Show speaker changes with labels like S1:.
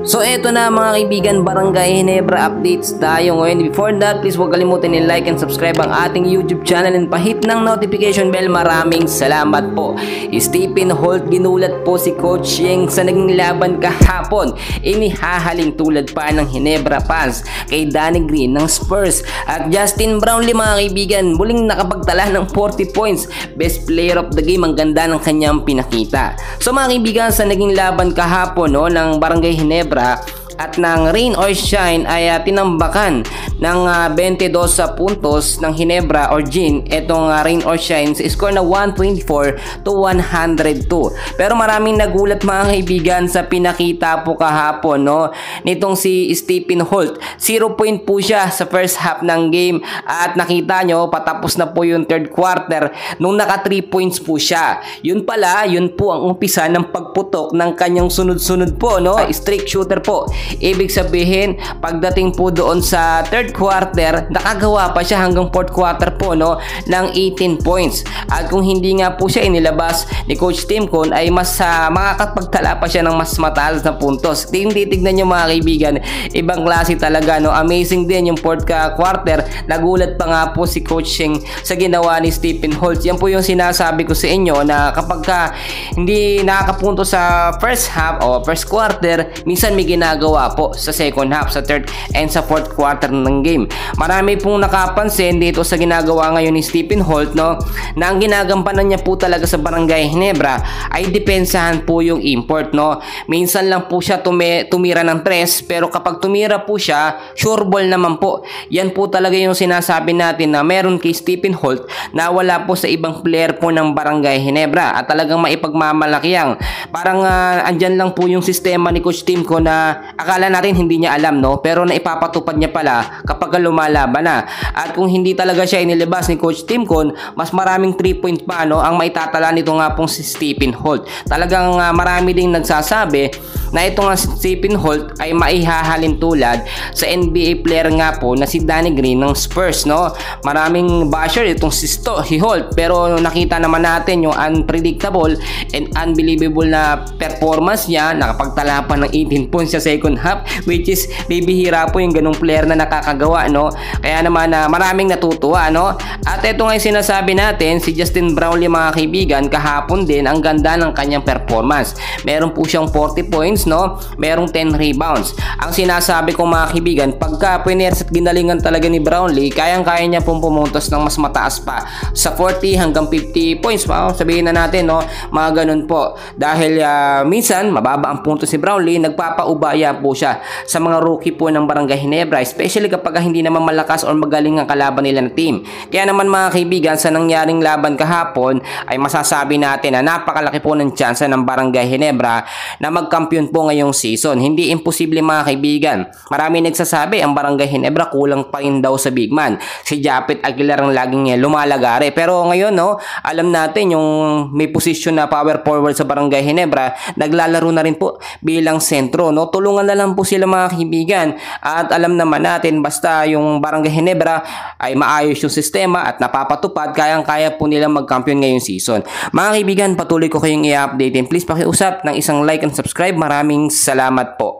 S1: So eto na mga kaibigan, Barangay Ginebra updates tayo ngayon. Before that, please huwag kalimutan i-like and subscribe ang ating YouTube channel and pahit ng notification bell. Maraming salamat po. Stephen Holt, ginulat po si Coach Yeng sa naging laban kahapon. Inihahaling tulad pa ng Ginebra fans kay Danny Green ng Spurs. At Justin Brownlee mga kaibigan, muling nakapagtala ng 40 points. Best player of the game, ang ganda ng kanyang pinakita. So mga kaibigan, sa naging laban kahapon ng Barangay Ginebra at ng Rain or Shine ay tinambakan ng 22 puntos ng Ginebra or Gin itong Rain or Shine sa score na 124 to 102. Pero maraming nagulat mga kaibigan sa pinakita po kahapon nitong si Stephen Holt. 0 point po siya sa first half ng game at nakita nyo patapos na po yung third quarter nung naka 3 points po siya. Yun po ang umpisa ng pagputok ng kanyang sunod-sunod po streak shooter po. Ibig sabihin, pagdating po doon sa third quarter, nakagawa pa siya hanggang fourth quarter po ng 18 points. At kung hindi nga po siya inilabas ni Coach Tim Con ay mas makakapagtala pa siya ng mas mataas na puntos. Titignan nyo mga kaibigan, ibang klase talaga amazing din yung fourth quarter. Nagulat pa nga po si Coach Yeng sa ginawa ni Stephen Holt. Yan po yung sinasabi ko sa inyo na kapag hindi nakakapunto sa first half o first quarter, minsan may ginagawa po sa second half, sa third and sa fourth quarter ng game. Marami pong nakapansin dito sa ginagawa ngayon ni Stephen Holt na ang ginagampanan niya po talaga sa Barangay Ginebra ay depensahan po yung import Minsan lang po siya tumira ng 3, pero kapag tumira po siya, sure ball naman po. Yan po talaga yung sinasabi natin na meron kay Stephen Holt na wala po sa ibang player po ng Barangay Ginebra at talagang maipagmamalaki parang andyan lang po yung sistema ni Coach Tim ko na akala natin hindi niya alam pero naipapatupad niya pala kapag lumalaban na. At kung hindi talaga siya inilabas ni Coach Tim Con, mas maraming 3 point pa ang maitatala nito nga pong si Stephen Holt. Talagang marami ding nagsasabi na ito nga si Stephen Holt ay maihahalin tulad sa NBA player nga po na si Danny Green ng Spurs Maraming basher itong si Holt, pero nakita naman natin yung unpredictable and unbelievable na performance niya. Nakapagtala pa ng 18 points sa second half, which is bibihira po yung ganung player na nakakagawa Kaya naman maraming natutuwa At ito nga yung sinasabi natin, si Justin Brownlee mga kaibigan, kahapon din ang ganda ng kanyang performance. Meron po siyang 40 points merong 10 rebounds. Ang sinasabi ko mga kaibigan, pagka pwiners at ginalingan talaga ni Brownlee, kayang-kaya niya pong pumuntos ng mas mataas pa sa 40 hanggang 50 points sabihin na natin mga ganun po. Dahil minsan mababa ang punto si Brownlee, nagpapaubaya po siya sa mga rookie po ng Barangay Ginebra, especially kapag hindi naman malakas or magaling ang kalaban nila na team. Kaya naman mga kaibigan, sa nangyaring laban kahapon ay masasabi natin na napakalaki po ng tsansa ng Barangay Ginebra na magkampiyon po ngayong season. Hindi imposible mga kaibigan. Marami nagsasabi ang Barangay Ginebra kulang pa rin daw sa big man. Si Japet Aguilar ang laging lumalagare. Pero ngayon alam natin yung may posisyon na power forward sa Barangay Ginebra, naglalaro na rin po bilang sentro. Tulungan na lang po sila mga kaibigan. At alam naman natin basta yung Barangay Ginebra ay maayos yung sistema at napapatupad, kayang-kaya po nilang magkampiyon ngayong season. Mga kaibigan, patuloy ko kayong i-update. Please pakiusap ng isang like and subscribe. Maraming salamat po.